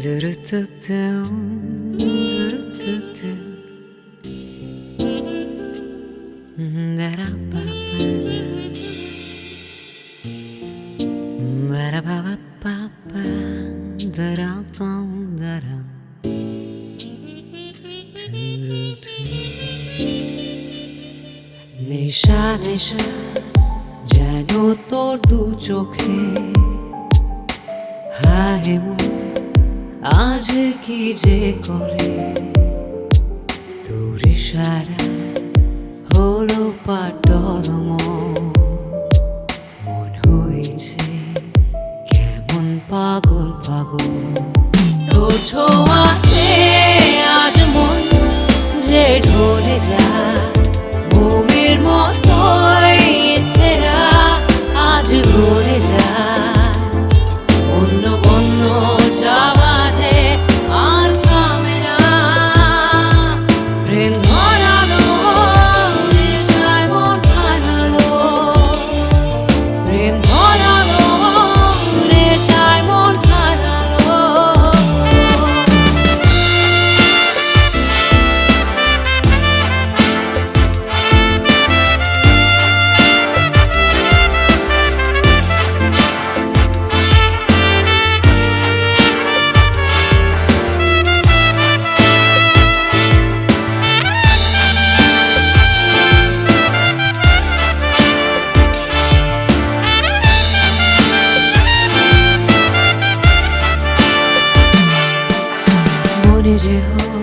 Do-do-do-do, do-do-do-do. Da-da-ba-ba-da. Ba-da-ba-ba-ba-ba. Da-da-dum, da-dum. Do-do-do. নেশা নেশা যেন তোর দু চোখে, হায় মন আজ কি যে করে, তোর ইশারা হলো পাটল মন হয়েছে কেমন পাগল পাগল। তোর ছোঁয়াতে আজ মন যে ঢলে যায়, ঘুমের মতোই ছেঁড়া আজ ঘুরে যায়। অন্য অন্য যাওয়া যে আর থামে না, প্রেম ধরানো নেশায় মন হারালো, প্রেম ধরানো নেশায় মন হারালো। মনে যে হয়